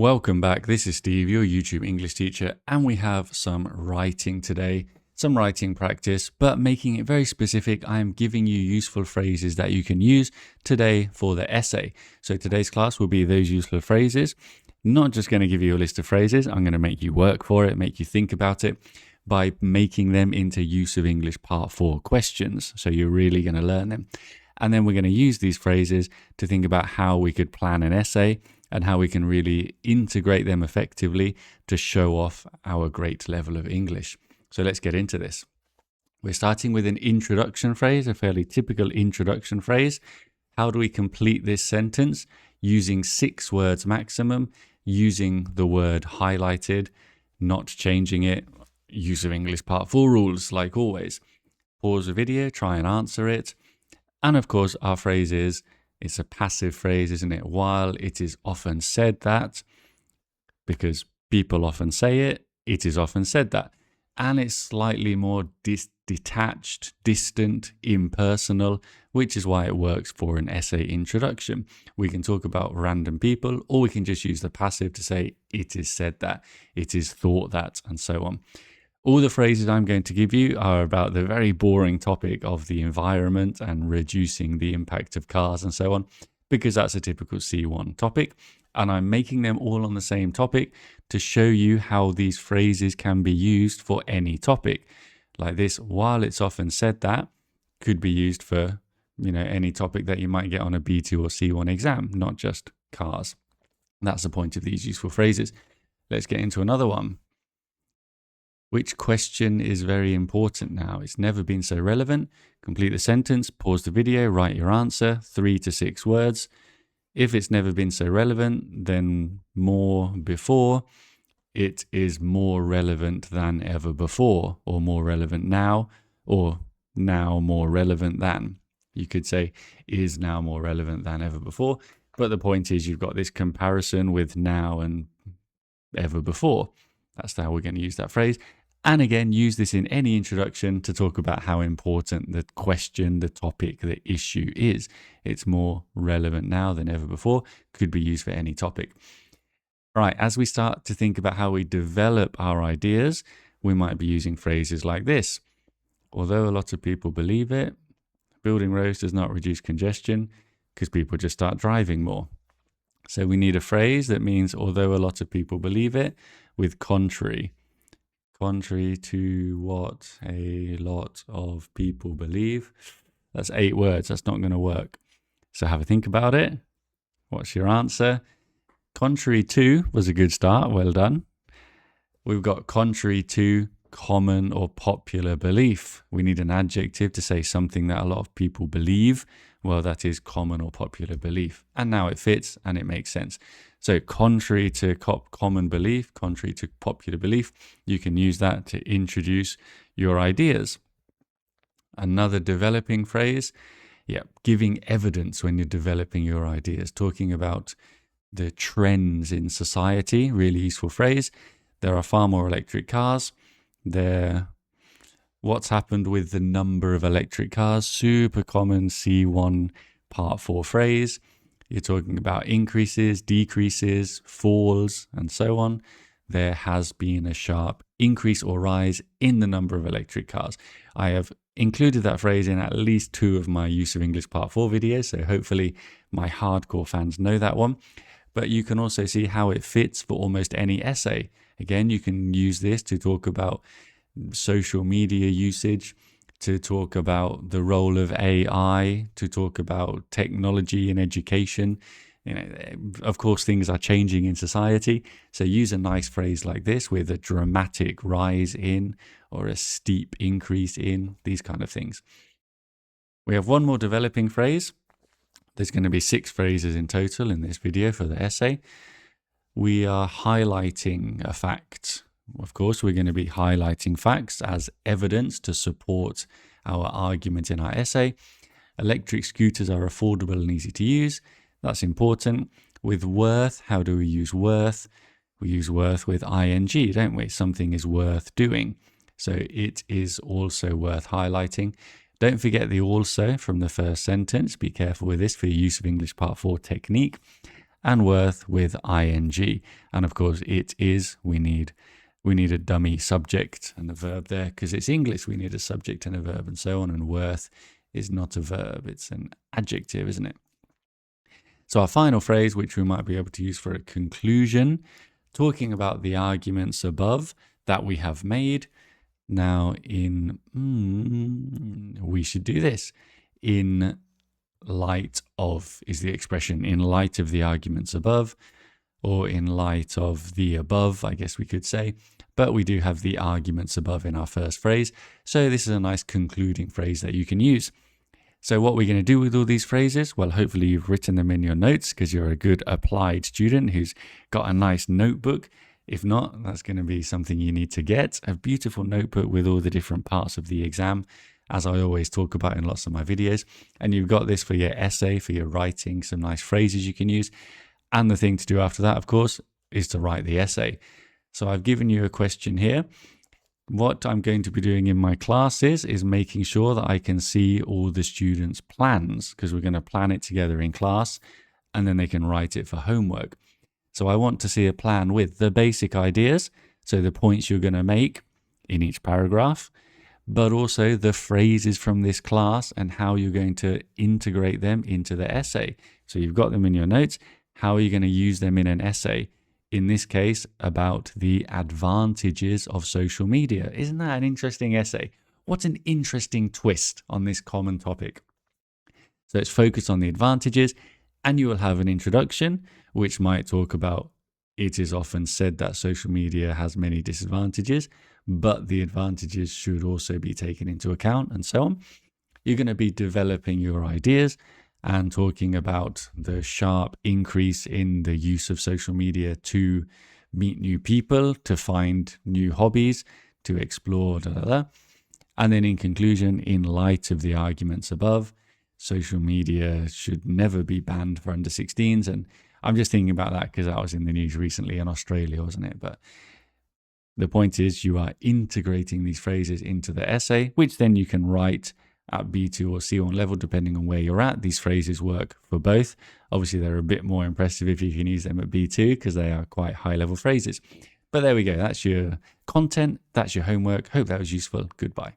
Welcome back. This is Steve, your YouTube English teacher, and we have some writing today, some writing practice, but making it very specific. I am giving you useful phrases that you can use today for the essay. So today's class will be those useful phrases. Not just going to give you a list of phrases. I'm going to make you work for it, make you think about it by making them into use of English Part 4 questions. So you're really going to learn them. And then we're going to use these phrases to think about how we could plan an essay and how we can really integrate them effectively to show off our great level of English. So let's get into this. We're starting with an introduction phrase, a fairly typical introduction phrase. How do we complete this sentence? Using 6 words maximum, using the word highlighted, not changing it, use of English Part 4 rules like always. Pause the video, try and answer it. And of course, our phrase is, it's a passive phrase, isn't it? While it is often said that, because people often say it, it is often said that. And it's slightly more detached, distant, impersonal, which is why it works for an essay introduction. We can talk about random people, or we can just use the passive to say, it is said that, it is thought that, and so on. All the phrases I'm going to give you are about the very boring topic of the environment and reducing the impact of cars and so on, because that's a typical C1 topic. And I'm making them all on the same topic to show you how these phrases can be used for any topic. Like this, while it's often said that, could be used for, any topic that you might get on a B2 or C1 exam, not just cars. That's the point of these useful phrases. Let's get into another one. Which question is very important now? It's never been so relevant. Complete the sentence, pause the video, write your answer, 3 to 6 words. If it's never been so relevant, then more before. It is more relevant than ever before, or more relevant now, or now more relevant than. You could say is now more relevant than ever before. But the point is you've got this comparison with now and ever before. That's how we're going to use that phrase. And again, use this in any introduction to talk about how important the question, the topic, the issue is. It's more relevant now than ever before. Could be used for any topic. All right, as we start to think about how we develop our ideas, we might be using phrases like this. Although a lot of people believe it, building roads does not reduce congestion because people just start driving more. So we need a phrase that means although a lot of people believe it with contrary. Contrary to what a lot of people believe. That's 8 words. That's not going to work. So have a think about it. What's your answer? Contrary to was a good start. Well done. We've got contrary to common or popular belief. We need an adjective to say something that a lot of people believe. Well, that is common or popular belief. And now it fits and it makes sense. So contrary to common belief, contrary to popular belief, you can use that to introduce your ideas. Another developing phrase, giving evidence when you're developing your ideas, talking about the trends in society, really useful phrase. There are far more electric cars. What's happened with the number of electric cars? Super common C1 Part 4 phrase. You're talking about increases, decreases, falls, and so on. There has been a sharp increase or rise in the number of electric cars. I have included that phrase in at least 2 of my Use of English Part 4 videos, so hopefully my hardcore fans know that one. But you can also see how it fits for almost any essay. Again, you can use this to talk about social media usage, to talk about the role of AI, to talk about technology in education. Of course, things are changing in society. So use a nice phrase like this with a dramatic rise in or a steep increase in, these kind of things. We have one more developing phrase. There's going to be 6 phrases in total in this video for the essay. We are highlighting a fact. Of course, we're going to be highlighting facts as evidence to support our argument in our essay. Electric scooters are affordable and easy to use. That's important. With worth, how do we use worth? We use worth with ing, don't we? Something is worth doing. So it is also worth highlighting. Don't forget the also from the first sentence. Be careful with this for your Use of English Part 4 technique. and worth with ing. And of course, it is, we need a dummy subject and a verb there because it's English. We need a subject and a verb and so on. And worth is not a verb. It's an adjective, isn't it? So our final phrase, which we might be able to use for a conclusion, talking about the arguments above that we have made. Now we should do this. In light of is the expression, in light of the arguments above, or in light of the above, I guess we could say. But we do have the arguments above in our first phrase. So this is a nice concluding phrase that you can use. So what we're going to do with all these phrases, well, hopefully you've written them in your notes because you're a good applied student who's got a nice notebook. If not, that's going to be something you need to get, a beautiful notebook with all the different parts of the exam, as I always talk about in lots of my videos. And you've got this for your essay, for your writing, some nice phrases you can use. And the thing to do after that, of course, is to write the essay. So I've given you a question here. What I'm going to be doing in my classes is making sure that I can see all the students' plans, because we're going to plan it together in class and then they can write it for homework. So I want to see a plan with the basic ideas, so the points you're going to make in each paragraph, but also the phrases from this class and how you're going to integrate them into the essay. So you've got them in your notes. How are you going to use them in an essay? In this case, about the advantages of social media. Isn't that an interesting essay? What's an interesting twist on this common topic? So it's focused on the advantages, and you will have an introduction, which might talk about, it is often said that social media has many disadvantages, but the advantages should also be taken into account, and so on. You're going to be developing your ideas and talking about the sharp increase in the use of social media to meet new people, to find new hobbies, to explore, And then in conclusion, in light of the arguments above, social media should never be banned for under 16s. And I'm just thinking about that because that was in the news recently in Australia, wasn't it? But the point is you are integrating these phrases into the essay, which then you can write at B2 or C1 level, depending on where you're at. These phrases work for both. Obviously, they're a bit more impressive if you can use them at B2 because they are quite high level phrases. But there we go. That's your content. That's your homework. Hope that was useful. Goodbye.